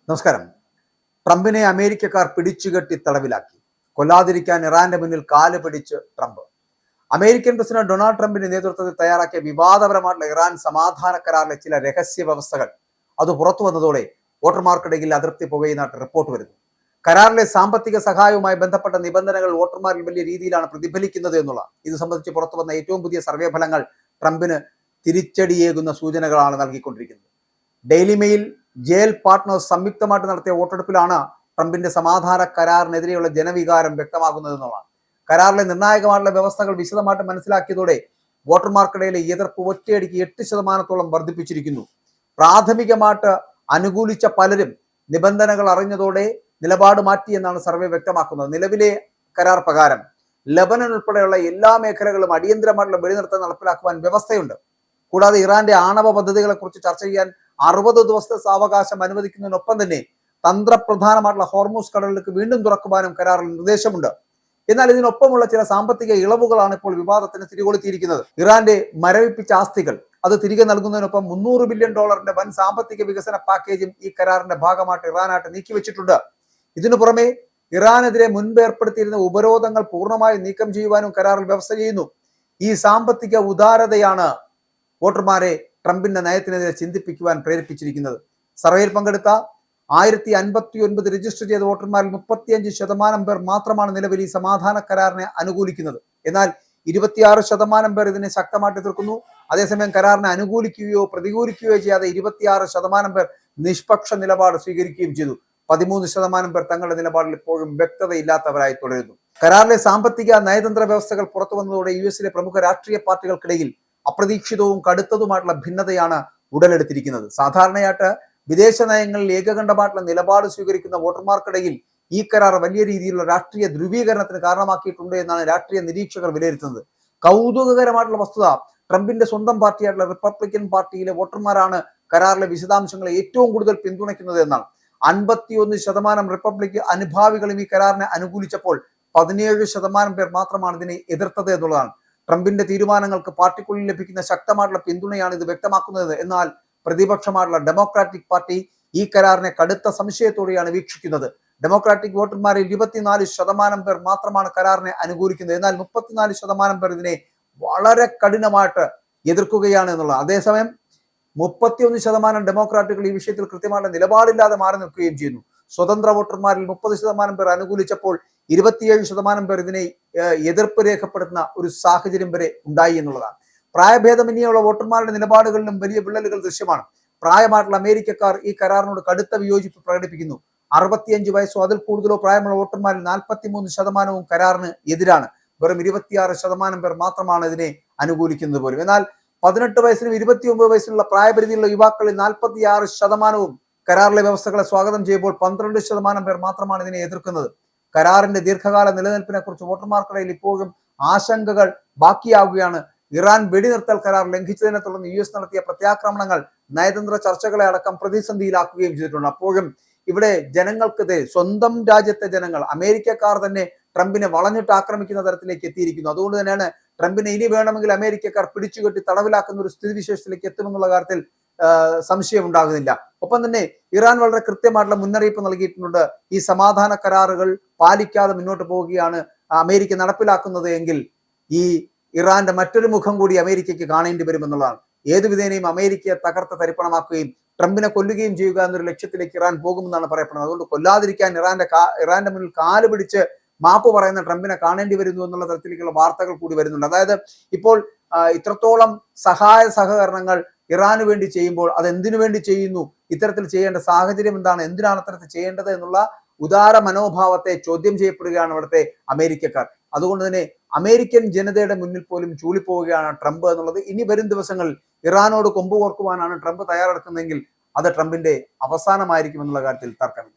നമസ്കാരം. ട്രംപിനെ അമേരിക്കക്കാർ പിടിച്ചുകെട്ടി തടവിലാക്കി. കൊല്ലാതിരിക്കാൻ ഇറാന്റെ മുന്നിൽ കാല് പിടിച്ച് ട്രംപ്. അമേരിക്കൻ പ്രസിഡന്റ് ഡൊണാൾഡ് ട്രംപിന്റെ നേതൃത്വത്തിൽ തയ്യാറാക്കിയ വിവാദപരമായിട്ടുള്ള ഇറാൻ സമാധാന കരാറിലെ ചില രഹസ്യ വ്യവസ്ഥകൾ അത് പുറത്തു വന്നതോടെ വോട്ടർമാർക്കിടയിൽ അതൃപ്തി പുകയുന്നതായിട്ട് റിപ്പോർട്ട് വരുന്നു. കരാറിലെ സാമ്പത്തിക സഹായവുമായി ബന്ധപ്പെട്ട നിബന്ധനകൾ വോട്ടർമാരിൽ വലിയ രീതിയിലാണ് പ്രതിഫലിക്കുന്നത് എന്നുള്ള ഇത് സംബന്ധിച്ച് പുറത്തു വന്ന ഏറ്റവും പുതിയ സർവേ ഫലങ്ങൾ ട്രംപിന് തിരിച്ചടിയേകുന്ന സൂചനകളാണ് നൽകിക്കൊണ്ടിരിക്കുന്നത്. ഡെയിലി മെയിൽ, ജയിൽ പാർട്ട്നേഴ്സ് സംയുക്തമായിട്ട് നടത്തിയ വോട്ടെടുപ്പിലാണ് ട്രംപിന്റെ സമാധാന കരാറിനെതിരെയുള്ള ജനവികാരം വ്യക്തമാകുന്നത് എന്നുള്ളതാണ്. കരാറിലെ നിർണായകമായിട്ടുള്ള വ്യവസ്ഥകൾ വിശദമായിട്ട് മനസ്സിലാക്കിയതോടെ വോട്ടർമാർക്കിടയിലെ എതിർപ്പ് ഒറ്റയടിക്ക് 8% വർദ്ധിപ്പിച്ചിരിക്കുന്നു. പ്രാഥമികമായിട്ട് അനുകൂലിച്ച പലരും നിബന്ധനകൾ അറിഞ്ഞതോടെ നിലപാട് മാറ്റിയെന്നാണ് സർവേ വ്യക്തമാക്കുന്നത്. നിലവിലെ കരാർ പ്രകാരം ലബനൻ ഉൾപ്പെടെയുള്ള എല്ലാ മേഖലകളും അടിയന്തരമായിട്ടുള്ള വെടിനിർത്തൽ നടപ്പിലാക്കുവാൻ വ്യവസ്ഥയുണ്ട്. കൂടാതെ ഇറാന്റെ ആണവ പദ്ധതികളെ കുറിച്ച് ചർച്ച ചെയ്യാൻ 60 ദിവസത്തെ സാവകാശം അനുവദിക്കുന്നതിനൊപ്പം തന്നെ തന്ത്രപ്രധാനമായിട്ടുള്ള ഹോർമൂസ് കടലിലേക്ക് വീണ്ടും തുറക്കുവാനും കരാറിൽ നിർദ്ദേശമുണ്ട്. എന്നാൽ ഇതിനൊപ്പമുള്ള ചില സാമ്പത്തിക ഇളവുകളാണ് ഇപ്പോൾ വിവാദത്തിന് തിരികൊളുത്തിയിരിക്കുന്നത്. ഇറാന്റെ മരവിപ്പിച്ച ആസ്തികൾ അത് തിരികെ നൽകുന്നതിനൊപ്പം $300 ബില്യൺ വൻ സാമ്പത്തിക വികസന പാക്കേജും ഈ കരാറിന്റെ ഭാഗമായിട്ട് ഇറാനായിട്ട് നീക്കിവെച്ചിട്ടുണ്ട്. ഇതിനു പുറമെ ഇറാനെതിരെ മുൻപ് ഏർപ്പെടുത്തിയിരുന്ന ഉപരോധങ്ങൾ പൂർണ്ണമായും നീക്കം ചെയ്യുവാനും കരാറിൽ വ്യവസ്ഥ ചെയ്യുന്നു. ഈ സാമ്പത്തിക ഉദാരതയാണ് വോട്ടർമാരെ ട്രംപിന്റെ നയത്തിനെതിരെ ചിന്തിപ്പിക്കുവാൻ പ്രേരിപ്പിച്ചിരിക്കുന്നത്. സർവേയിൽ പങ്കെടുത്ത 1059 രജിസ്റ്റർ ചെയ്ത വോട്ടർമാരിൽ 35% പേർ മാത്രമാണ് നിലവിൽ ഈ സമാധാന കരാറിനെ അനുകൂലിക്കുന്നത്. എന്നാൽ 26% പേർ ഇതിനെ ശക്തമായിട്ട് എതിർക്കുന്നു. അതേസമയം കരാറിനെ അനുകൂലിക്കുകയോ പ്രതികൂലിക്കുകയോ ചെയ്യാതെ 26% പേർ നിഷ്പക്ഷ നിലപാട് സ്വീകരിക്കുകയും ചെയ്തു. 13% പേർ തങ്ങളുടെ നിലപാടിൽ ഇപ്പോഴും വ്യക്തതയില്ലാത്തവരായി തുടരുന്നു. കരാറിലെ സാമ്പത്തിക നയതന്ത്ര വ്യവസ്ഥകൾ പുറത്തു വന്നതോടെ യുഎസിലെ പ്രമുഖ രാഷ്ട്രീയ പാർട്ടികൾക്കിടയിൽ അപ്രതീക്ഷിതവും കടുത്തതുമായിട്ടുള്ള ഭിന്നതയാണ് ഉടലെടുത്തിരിക്കുന്നത്. സാധാരണയായിട്ട് വിദേശ നയങ്ങളിൽ ഏകകണ്ഠമായിട്ടുള്ള നിലപാട് സ്വീകരിക്കുന്ന വോട്ടർമാർക്കിടയിൽ ഈ കരാർ വലിയ രീതിയിലുള്ള രാഷ്ട്രീയ ധ്രുവീകരണത്തിന് കാരണമാക്കിയിട്ടുണ്ട് എന്നാണ് രാഷ്ട്രീയ നിരീക്ഷകർ വിലയിരുത്തുന്നത്. കൗതുകകരമായിട്ടുള്ള വസ്തുത, ട്രംപിന്റെ സ്വന്തം പാർട്ടിയായിട്ടുള്ള റിപ്പബ്ലിക്കൻ പാർട്ടിയിലെ വോട്ടർമാരാണ് കരാറിലെ വിശദാംശങ്ങളെ ഏറ്റവും കൂടുതൽ പിന്തുണയ്ക്കുന്നത് എന്നാണ്. 51% റിപ്പബ്ലിക് അനുഭാവികളും ഈ കരാറിനെ അനുകൂലിച്ചപ്പോൾ 17% പേർ മാത്രമാണ് ഇതിനെ എതിർത്തത് എന്നുള്ളതാണ്. ട്രംപിന്റെ തീരുമാനങ്ങൾക്ക് പാർട്ടിക്കുള്ളിൽ ലഭിക്കുന്ന ശക്തമായിട്ടുള്ള പിന്തുണയാണ് ഇത് വ്യക്തമാക്കുന്നത്. എന്നാൽ പ്രതിപക്ഷമായിട്ടുള്ള ഡെമോക്രാറ്റിക് പാർട്ടി ഈ കരാറിനെ കടുത്ത സംശയത്തോടെയാണ് വീക്ഷിക്കുന്നത്. ഡെമോക്രാറ്റിക് വോട്ടർമാരിൽ 24% പേർ മാത്രമാണ് കരാറിനെ അനുകൂലിക്കുന്നത്. എന്നാൽ 34% പേർ ഇതിനെ വളരെ കഠിനമായിട്ട് എതിർക്കുകയാണ് എന്നുള്ളത്. അതേസമയം 31% ഡെമോക്രാറ്റുകൾ ഈ വിഷയത്തിൽ കൃത്യമായിട്ട് നിലപാടില്ലാതെ മാറി നിൽക്കുകയും ചെയ്യുന്നു. സ്വതന്ത്ര വോട്ടർമാരിൽ 30% പേർ അനുകൂലിച്ചപ്പോൾ 27% പേർ ഇതിനെ എതിർപ്പ് രേഖപ്പെടുത്തുന്ന ഒരു സാഹചര്യം വരെ ഉണ്ടായി എന്നുള്ളതാണ്. പ്രായഭേദമന്യുള്ള വോട്ടർമാരുടെ നിലപാടുകളിലും വലിയ വിള്ളലുകൾ ദൃശ്യമാണ്. പ്രായമായിട്ടുള്ള അമേരിക്കക്കാർ ഈ കരാറിനോട് കടുത്ത വിയോജിപ്പ് പ്രകടിപ്പിക്കുന്നു. 65 വയസ്സോ അതിൽ കൂടുതലോ പ്രായമുള്ള വോട്ടർമാരിൽ 43% കരാറിന് എതിരാണ്. വെറും 26% പേർ മാത്രമാണ് ഇതിനെ അനുകൂലിക്കുന്നത് പോലും. എന്നാൽ 18 വയസ്സിനും 29 വയസ്സിലുള്ള പ്രായപരിധിയുള്ള യുവാക്കളിൽ 46% കരാറിലെ വ്യവസ്ഥകളെ സ്വാഗതം ചെയ്യുമ്പോൾ 12% പേർ മാത്രമാണ് ഇതിനെ എതിർക്കുന്നത്. കരാറിന്റെ ദീർഘകാല നിലനിൽപ്പിനെ കുറിച്ച് വോട്ടർമാർക്കിടയിൽ ഇപ്പോഴും ആശങ്കകൾ ബാക്കിയാവുകയാണ്. ഇറാൻ വെടിനിർത്തൽ കരാർ ലംഘിച്ചതിനെ തുടർന്ന് US നടത്തിയ പ്രത്യാക്രമണങ്ങൾ നയതന്ത്ര ചർച്ചകളെ അടക്കം പ്രതിസന്ധിയിലാക്കുകയും ചെയ്തിട്ടുണ്ട്. അപ്പോഴും ഇവിടെ ജനങ്ങൾക്കെതിരെ സ്വന്തം രാജ്യത്തെ ജനങ്ങൾ, അമേരിക്കക്കാർ തന്നെ ട്രംപിനെ വളഞ്ഞിട്ട് ആക്രമിക്കുന്ന തരത്തിലേക്ക് എത്തിയിരിക്കുന്നു. അതുകൊണ്ട് തന്നെയാണ് ട്രംപിനെ ഇനി വേണമെങ്കിൽ അമേരിക്കക്കാർ പിടിച്ചുകെട്ടി തടവിലാക്കുന്ന ഒരു സ്ഥിതിവിശേഷത്തിലേക്ക് എത്തുമെന്നുള്ള കാര്യത്തിൽ സംശയം ഉണ്ടാകുന്നില്ല. ഒപ്പം തന്നെ ഇറാൻ വളരെ കൃത്യമായിട്ടുള്ള മുന്നറിയിപ്പ് നൽകിയിട്ടുണ്ട്. ഈ സമാധാന കരാറുകൾ പാലിക്കാതെ മുന്നോട്ട് പോവുകയാണ് അമേരിക്ക നടപ്പിലാക്കുന്നത് എങ്കിൽ ഈ ഇറാന്റെ മറ്റൊരു മുഖം കൂടി അമേരിക്കയ്ക്ക് കാണേണ്ടി വരുമെന്നുള്ളതാണ്. ഏതു വിധേനയും അമേരിക്കയെ തകർത്ത് തരിപ്പണമാക്കുകയും ട്രംപിനെ കൊല്ലുകയും ചെയ്യുക എന്നൊരു ലക്ഷ്യത്തിലേക്ക് ഇറാൻ പോകുമെന്നാണ് പറയപ്പെടുന്നത്. അതുകൊണ്ട് കൊല്ലാതിരിക്കാൻ ഇറാന്റെ മുന്നിൽ കാല് പിടിച്ച് മാപ്പ് പറയുന്ന ട്രംപിനെ കാണേണ്ടി വരുന്നു എന്നുള്ള തരത്തിലേക്കുള്ള വാർത്തകൾ കൂടി വരുന്നുണ്ട്. അതായത് ഇപ്പോൾ ഇത്രത്തോളം സഹായ സഹകരണങ്ങൾ ഇറാന് വേണ്ടി ചെയ്യുമ്പോൾ അത് എന്തിനു വേണ്ടി ചെയ്യുന്നു, ഇത്തരത്തിൽ ചെയ്യേണ്ട സാഹചര്യം എന്താണ്, എന്തിനാണ് അത്തരത്തിൽ ചെയ്യേണ്ടത് എന്നുള്ള ഉദാര മനോഭാവത്തെ ചോദ്യം ചെയ്യപ്പെടുകയാണ് ഇവിടുത്തെ അമേരിക്കക്കാർ. അതുകൊണ്ട് തന്നെ അമേരിക്കൻ ജനതയുടെ മുന്നിൽ പോലും ചൂളിപ്പോവുകയാണ് ട്രംപ് എന്നുള്ളത്. ഇനി വരും ദിവസങ്ങളിൽ ഇറാനോട് കൊമ്പ് കോർക്കുവാനാണ് ട്രംപ് തയ്യാറെടുക്കുന്നതെങ്കിൽ അത് ട്രംപിന്റെ അവസാനമായിരിക്കും എന്നുള്ള കാര്യത്തിൽ തർക്കമില്ല.